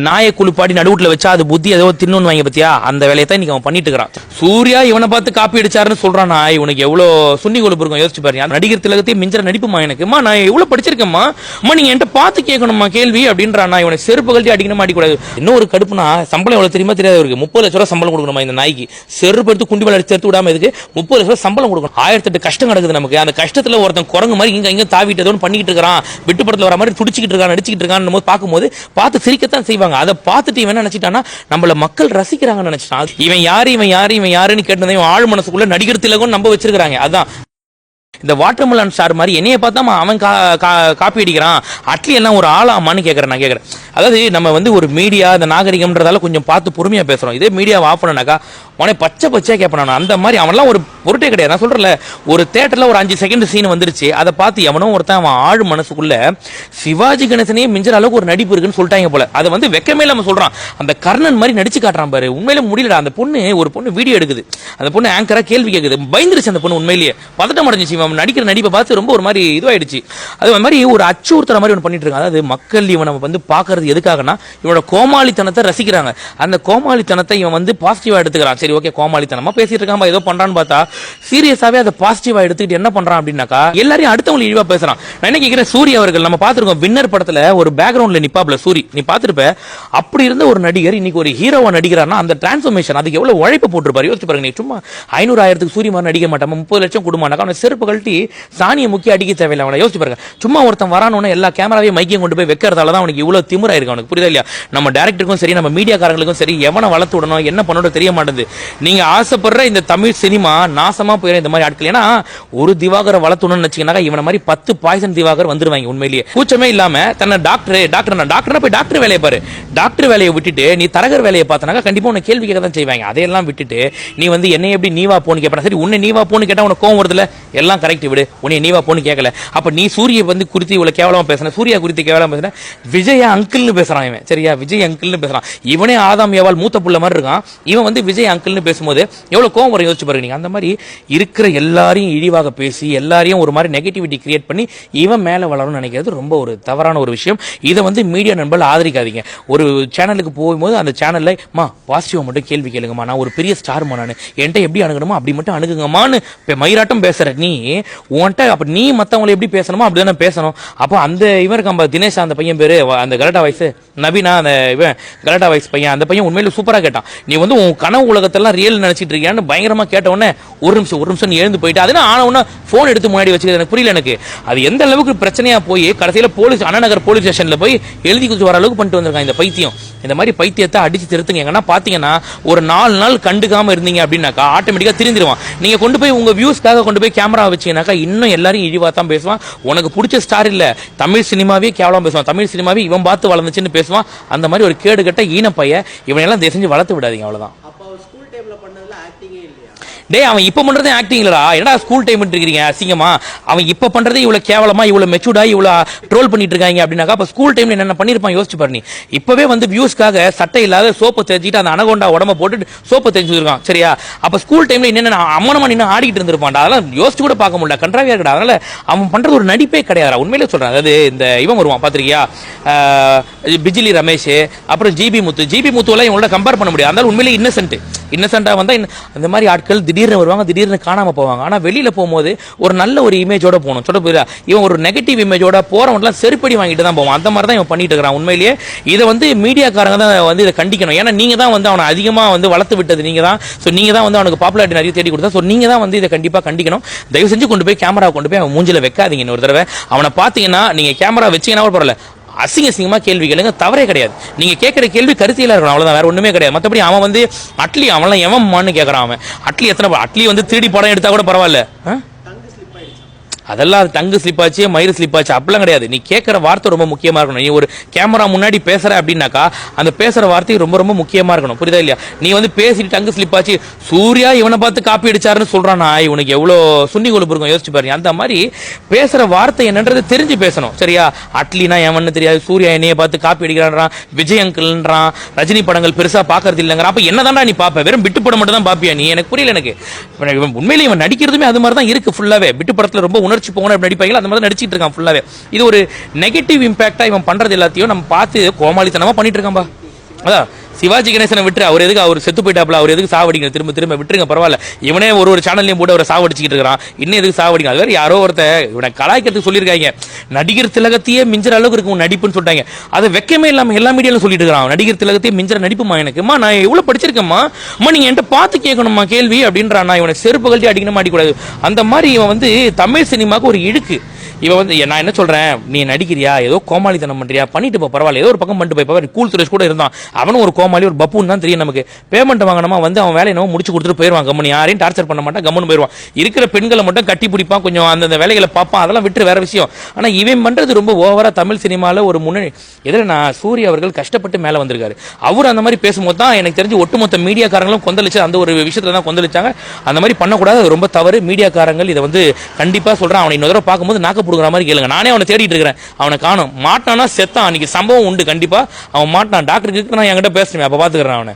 நாயை குளிப்பாடி நடுவுல வச்சா அது புத்தி ஏதோ தின்னு வாங்க பத்தியா அந்த வேலையை தான் இன்னைக்கு அவன் பண்ணிட்டு இருக்கிறான். சூர்யா இவனை பார்த்து காப்பி அடிச்சாருன்னு சொல்றான். இவனுக்கு எவ்வளவு சுண்ணி கொழுப்பு இருக்கும் யோசிச்சு பாருங்க. நடிகர் திலகத்தையும் மிஞ்சர நடிப்புமா எனக்குமா, நான் எவ்வளவு படிச்சிருக்கேம்மா, அம்மா நீங்க என்கிட்ட பார்த்து கேட்கணுமா கேள்வி அப்படின்றான். இவனை செருப்பு கழட்டி அடிக்கணும் அடிக்கூடாது. இன்னொரு கடுப்புனா சம்பளம் எவ்வளவு தெரியுமா தெரியாது இருக்கு. 30 லட்ச ரூபா சம்பளம் கொடுக்கணுமா இந்த நாய்க்கு. செருப்பு எடுத்து குண்டி மேல அடிச்சு எடுத்து விடாம இதுக்கு 30 லட்ச ரூபா சம்பளம் கொடுக்கணும். 1008 கஷ்டம் நடக்குது நமக்கு. அந்த கஷ்டத்துல ஒருத்தன் குரங்கு மாதிரி இங்க தாவிட்டு பண்ணிக்கிட்டு இருக்கான், விட்டு படத்துல வர மாதிரி துடிச்சிக்கிட்டு இருக்கான், நடிச்சுக்கிட்டு இருக்கான்னு பார்க்கும்போது பார்த்து சிரிக்கத்தான் செய்வாங்க. அதை பார்த்துட்டு இவன் நினைச்சிட்டானா நம்மள மக்கள் ரசிக்கிறாங்கன்னு நினைச்சிட்டான். இவன் யாருன்னு கேட்டதை ஆழ் மனசுக்குள்ள நடிகர் திலகம் நம்ப வச்சிருக்காங்க. அதான் இந்த வாட்டர்மெலன் ஸ்டார் மாதிரி என்னைய பார்த்தா அவன் காப்பி அடிக்கிறான். அட்லி எல்லாம் ஒரு ஆளாமான்னு கேட்கறேன். நான் கேட்கறேன், அதாவது நம்ம ஒரு மீடியா இந்த நாகரிகம்ன்றதால கொஞ்சம் பார்த்து பொறுமையா பேசுறோம். இதே மீடியாவை ஆஃப் பண்ணனாக்கா உனே பச்சையா கேட்பான். அந்த மாதிரி அவன்லாம் ஒரு பொருட்டே கிடையாது. நான் சொல்றேன்ல, ஒரு தியேட்டர்ல ஒரு 5 செகண்ட் சீன் வந்துருச்சு, அதை பார்த்து எவனோ ஒருத்தன் அவன் ஆழ் மனசுக்குள்ள சிவாஜி கணேசனையே மிஞ்சற அளவுக்கு ஒரு நடிப்பு இருக்குன்னு சொல்லிட்டாங்க போல. அதை வெக்கமே நம்ம சொல்றான். அந்த கர்ணன் மாதிரி நடிச்சு காட்டுறான் பாரு. உண்மையிலே முடியலடா. அந்த ஒரு பொண்ணு வீடியோ எடுக்குது, அந்த பொண்ணு ஆங்கரா கேள்வி கேட்குது, பயந்துருச்சு அந்த பொண்ணு. உண்மையிலேயே பதட்டம் அடைஞ்சிச்சு. இவன் நடிக்கிற நடிப்பை பார்த்து ரொம்ப ஒரு மாதிரி இதுவாயிடுச்சு. அது மாதிரி ஒரு அச்சுறுத்துற மாதிரி ஒன்று பண்ணிட்டு இருக்காங்க. அதாவது மக்கள் இவனை பாக்குறது எதுக்காகனா இவனோட கோமாளித்தனத்தை ரசிக்கிறாங்க. அந்த கோமாளித்தனத்தை இவன் பாசிட்டிவா எடுத்துக்கிறான். சரி ஓகே, கோமாளித்தனமா பேசிட்டு இருக்காம ஏதோ பண்றான்னு பார்த்தா சீரியஸாவே அதை பாசிட்டிவா எடுத்துக்கிட்டு என்ன பண்றான் அப்படின்னாக்கா எல்லாரையும் அடுத்தவங்க இழிவா பேசுறான். நான் என்ன கேட்கிறேன், சூர்யா அவர்கள் நம்ம பார்த்திருக்கோம் வின்னர் படத்துல ஒரு பேக்ரவுண்ட்ல நிப்பாப்ல சூரி, நீ பார்த்திருப்ப. அப்படி இருந்த ஒரு நடிகர் இன்னைக்கு ஒரு ஹீரோவா நடிக்கிறான்னா அந்த டிரான்ஸ்ஃபர்மேஷன் அதுக்கு எவ்வளவு உழைப்பு போட்டுருப்பாரு யோசிச்சு பாருங்க. நீ சும்மா 500,000க்கு சூரிய மாதிரி நடிக்க மாட்டான், 30 லட்சம் கொடுமாட்டாக்கா அவனை செருப்பு கழட்டி சாணியை முக்கிய அடிக்க தேவையில்லை. அவனை யோசிச்சு பாருங்க. சும்மா ஒருத்தன் வரானோன்னு எல்லா கேமராவையும் மைக்கையும் கொண்டு போய் வைக்கிறதால தான் அவனுக்கு இவ்வளவு திமிரா இருக்கு. அவனுக்கு புரியுதா இல்லையா? நம்ம டைரக்டருக்கும் சரி நம்ம மீடியாக்காரங்களுக்கும் சரி எவனை வளர்த்து விடணும் என்ன பண்ணணும் தெரிய மாட்டேங்குது. நீங்க ஆசைப்படுற இந்த தமிழ் சினிமா நாசமா போயிடும் இந்த மாதிரி ஆட்கள். ஏன்னா ஒரு திவாகரை வளர்த்தணும்னு வச்சீங்கன்னா இவனை மாதிரி 10 பாய்சன் திவாகர் வந்துருவாங்க. உண்மையிலேயே கூச்சமே இல்லாம தன்னை டாக்டர் போய் டாக்டர் வேலையை பாரு. டாக்டர் வேலையை விட்டுட்டு நீ தரகர் வேலையை பார்த்தனாக்கா கண்டிப்பா உன்னை கேள்வி கேட்க தான் செய்வாங்க. அதையெல்லாம் விட்டுட்டு நீ என்னை எப்படி நீவா போன்னு கேட்பா. சரி உன்னை நீவா போன்னு கேட்டா உனக்கு கோவம் வருதுல, எல்லாம் கரெக்ட் விடு, உன்னை நீவா போன்னு கேட்கல. அப்ப நீ சூரிய குறித்து இவ்வளவு கேவலமா பேசுன, சூர்யா குறித்து கேவலமா பேசுன, விஜய் அங்கிள்னு பேசுறான் இவன். சரியா, விஜய் அங்கிள்னு பேசுறான். இவனே ஆதாம் ஏவாள் மூத்த புள்ள மாதிரி இருக்கான். இவன் விஜய் அங்கிள்னு பேசும்போது எவ்வளவு கோவம் வரும் யோசிச்சு பாருங்க. அந்த மாதிரி இருக்கிற எல்லாரையும் இழிவாக பேசி எல்லாரையும் ஒரு மாதிரி நெகட்டிவிட்டி கிரியேட் பண்ணி இவன் மேல வளரும்னு நினைக்கிறது ரொம்ப ஒரு தவறான ஒரு விஷயம். இதை மீடியா நண்பர்கள் ஆதரிக்காதீங்க. ஒரு சேனலுக்கு போகும்போது அந்த சேனல்ல பாசிட்டிவா மட்டும் கேள்வி கேளுங்கம்மா, நான் ஒரு பெரிய ஸ்டார்மா, நான் என்கிட்ட எப்படி அணுகணுமோ அப்படி மட்டும் அணுகுங்கம்மான்னு மயிராட்டம் பேசுற நீ உன்கிட்ட அப்ப நீ மத்தவங்களை எப்படி பேசணுமோ அப்படிதானே பேசணும். அப்போ அந்த இவன் இருக்கான் தினேஷ், அந்த பையன் பேரு அந்த கலட்டா வயசு நவீனா, அந்த இவன் கலட்டா வயசு பையன், அந்த பையன் உண்மையில சூப்பரா கேட்டான். நீ உன் கனவு உலகத்தெல்லாம் ரியல் நினைச்சிட்டு இருக்கியான்னு பயங்கரமா கேட்ட உடனே ஒரு நிமிஷம் எழுந்து போயிட்டு அதனால ஆன உடனே போன் எடுத்து முன்னாடி வச்சுக்கிறது எனக்கு புரியல. எனக்கு அது எந்த அளவுக்கு பிரச்சனையா போய் கடைசியில போலீஸ் அண்ணாநகர் போலீஸ் ஸ்டேஷன்ல போய் எழுதி கொடுத்து வர அளவுக்கு பண்ணிட்டு வந்திருக்கான் இந்த பைத்தியம். இந்த மாதிரி பைத்தியத்தை அடிச்சு திருத்துங்க. எங்கன்னா பாத்தீங்கன்னா ஒரு 4 நாள் கண்டுக்காம இருந்தீங்க அப்படின்னாக்கா ஆட்டோமேட்டிக்கா திருந்திடுவான். நீங்க கொண்டு போய் உங்க வியூஸ்க்காக கொண்டு போய் கேமரா வச்சீங்கன்னாக்கா இன்னும் எல்லாரும் இழிவா தான் பேசுவான். உனக்கு பிடிச்ச ஸ்டார் இல்ல, தமிழ் சினிமாவே கேவலம் பேசுவான், தமிழ் சினிமாவே இவன் பார்த்து வளர்ந்துச்சுன்னு பேசுவான். அந்த மாதிரி ஒரு கேடு கட்ட ஈனப்பைய இவன் எல்லாம் தயவு செஞ்சு வளர்த்து விடாதீங்க. அவ்வளவுதான். டேய் அவன் இப்ப பண்றதே ஆக்டிங் இல்லடா. என்னடா ஸ்கூல் டைம் இருக்கீங்க அசிங்கமா? அவன் இப்ப பண்றதே இவ்வளவு கேவலமா இவ்வளவு மெச்சூர்டா இவ்வளவு ட்ரோல் பண்ணிட்டு இருக்காங்க அப்படின்னாக்கா அப்ப ஸ்கூல் டைம்ல என்ன பண்ணிருப்பான் யோசிச்சு பாரு. நீ இப்பவே வியூஸ்க்காக சட்டை இல்லாத சோப்பு தெரிஞ்சிட்டு அந்த அனகொண்டா உடம்ப போட்டு சோப்பு தெரிஞ்சிருக்கான். சரியா, அப்ப ஸ்கூல் டைம்ல என்னென்ன அம்மனமா நின்று ஆடிட்டு இருந்திருப்பான்டா. அதெல்லாம் யோசிச்சு கூட பார்க்க முடியல, கன்றாவியா இருக்கா. அதனால அவன் பண்றது ஒரு நடிப்பே கிடையாது. உண்மையிலே சொல்றான். அதாவது இந்த இவன் வருவான் பாத்திருக்கியா, பிஜிலி ரமேஷ், அப்புறம் ஜிபி முத்து எல்லாம் இவங்களோட கம்பேர் பண்ண முடியாது. அதனால உண்மையிலே இன்னசென்ட்டா வந்தா அந்த மாதிரி ஆட்கள் திடீர்னு வருவாங்க, திடீர்னு காணாம போவாங்க. ஆனா வெளியில போகும்போது ஒரு நல்ல ஒரு இமேஜோட போகணும். சொல்ல போயிடா இவன் ஒரு நெகட்டிவ் இமேஜோட போறவன்லாம் செருப்படி வாங்கிட்டு தான் போவான். அந்த மாதிரி தான் இவன் பண்ணிட்டு இருக்கிறான். உண்மையிலேயே இதை மீடியாக்காரங்க தான் இதை கண்டிக்கணும். ஏன்னா நீங்க தான் அவனை அதிகமா வளர்த்து விட்டது நீங்க தான். நீங்க தான் அவனுக்கு பாப்புலாரிட்டி நிறைய தேடி கொடுத்தா. நீங்க தான் இதை கண்டிப்பா கண்டிக்கணும். தயவு செஞ்சு கொண்டு போய் கேமரா கொண்டு போய் அவன் மூஞ்சில வைக்காதீங்க. இன்னொரு தடவை அவனை பாத்தீங்கன்னா நீங்க கேமரா வச்சீங்கன்னா பரவாயில்ல, அசிங்கமா கேள்வி கேளுங்க, தவறே கிடையாது. நீங்க கேட்கிற கேள்வி கருத்தியலா இருக்கணும், அவ்வளவுதான், வேற ஒண்ணுமே கிடையாது. மத்தபடி அவன் அட்லி அவன்லாம் எவன் கேட்கறான். அவன் அட்லி 3D படம் எடுத்தா கூட பரவாயில்ல, அதெல்லாம் டங்கு ஸ்லிப் ஆச்சு, மயிறு ஸ்லிப் ஆச்சு அப்படிலாம் கிடையாது. நீ கேட்கிற வார்த்தை ரொம்ப முக்கியமா இருக்கணும். நீ ஒரு கேமரா முன்னாடி பேசுற அப்படின்னாக்கா அந்த பேசுற வார்த்தை ரொம்ப ரொம்ப முக்கியமா இருக்கணும். புரியுதா இல்லையா? நீ பேசிட்டு டங்கு ஸ்லிப் ஆச்சு, சூர்யா இவனை பார்த்து காப்பி அடிச்சாருன்னு சொல்றான். இவனுக்கு எவ்வளவு சுண்ணி கொழுப்பு இருக்கும் யோசிச்சு பாருங்க. அந்த மாதிரி பேசுற வார்த்தை என்னன்றது தெரிஞ்சு பேசணும். சரியா, அட்லினா எவன்னு தெரியாது, சூர்யா என்னைய பார்த்து காப்பி அடிக்கிறான், விஜய் அங்கிள்ன்றான், ரஜினி படங்கள் பெருசா பாக்குறது இல்லைங்கிறான். அப்ப என்னதான்டா நீ பாப்ப? வெறும் பிட்டு படம் மட்டும் தான் பாப்பியா நீ? எனக்கு புரியல. எனக்கு உண்மையிலேயே இவன் நடிக்கிறதுமே அது மாதிரி தான் இருக்கு. ஃபுல்லாவே பிட்டு படத்துல ரொம்ப உணர்ச்சி போகணும் நடிப்பாங்க, அந்த மாதிரி நடிச்சிட்டு இருக்கான் ஃபுல்லாவே. இது ஒரு நெகட்டிவ் இம்பாக்டா இவன் பண்றது எல்லாத்தையும் நம்ம பார்த்து கோமாளித்தனமா பண்ணிட்டு இருக்கான்பா. அதான் சிவாஜி கணேசனை விட்டு அவர் எதுக்கு அவர் செத்து போயிட்டாப்ல, அவர் எதுக்கு சாவடிக்கணும், திரும்ப திரும்ப விட்டுருங்க பரவாயில்ல. இவனே ஒரு சேனல்லையும் போட்டு அவரை சாவடிச்சுக்கிட்டு இருக்கிறான், இன்னும் எதுக்கு சாவடிக்கணும். அது வேற யாரோ ஒருத்தர் இவனை கலாய்க்கிறதுக்கு சொல்லியிருக்காங்க, நடிகர் திலகத்தையே மிஞ்சிற அளவுக்கு இருக்கும் நடிப்புன்னு சொல்லிட்டாங்க. அதை வெக்கமே இல்லாம எல்லா மீடியாலும் சொல்லிட்டு இருக்கான், நடிகர் திலகத்தையே மிஞ்சிற நடிப்புமா எனக்குமா, நான் எவ்வளவு படிச்சிருக்கேம்மா, அம்மா நீங்க என்கிட்ட பார்த்து கேட்கணுமா கேள்வி அப்படின்றான். இவனை செருப்பு கழட்டி அடிக்கணும் மாட்டிக்கூடாது. அந்த மாதிரி இவன் வந்து தமிழ் சினிமாவுக்கு ஒரு இழுக்கு. இவன் வந்து நான் என்ன சொல்றேன், நீ நடிக்கிறியா, ஏதோ கோமாளித்தனம் பண்றியா, பண்ணிட்டு போ பரவாயில்ல, ஏதோ ஒரு பக்கம் பண்ணிட்டு போய் கூல் சுரேஷ் கூட இருந்தான், அவனும் ஒரு கோமாளி ஒரு பப்புன்னு தான் தெரியும் நமக்கு. பேமெண்ட் வாங்கணுமா வந்து அவன் வேலையை என்னவோ முடிச்சு கொடுத்துட்டு போயிடுவான், கம்மனி யாரையும் டார்ச்சர் பண்ண மாட்டான், கம்மனு போயிடுவான். இருக்கிற பெண்களை மட்டும் கட்டி பிடிப்பான், கொஞ்சம் அந்த வேலைகளை பார்ப்பான், அதெல்லாம் விட்டு வேற விஷயம். ஆனா இவன் பண்றது ரொம்ப ஓவரா தமிழ் சினிமால ஒரு முன்னணி எதிர. நான் சூர்யா அவர்கள் கஷ்டப்பட்டு மேல வந்திருக்காரு, அவர் அந்த மாதிரி பேசும்போது தான் எனக்கு தெரிஞ்சு ஒட்டுமொத்த மீடியாக்காரங்களும் கொந்தளிச்சு அந்த ஒரு விஷயத்துல தான் கொந்தளிச்சாங்க. அந்த மாதிரி பண்ணக்கூடாது, அது ரொம்ப தவறு. மீடியாக்காரங்கள் இதை வந்து கண்டிப்பா சொல்றேன். அவனை இன்னொரு தடவை பார்க்கும்போது நாக்க புடுங்குற மாதிரி கேளுங்க. நானே அவனை தேடிட்டு இருக்கிறேன், அவனை காணும். மாட்டானா செத்தான், அன்னைக்கு சம்பவம் உண்டு கண்டிப்பா. அவன் மாட்டான், டாக்டருக்கு நான் என்கிட்ட பேசுறேன், அப்ப பாத்துக்கிறேன் அவனை.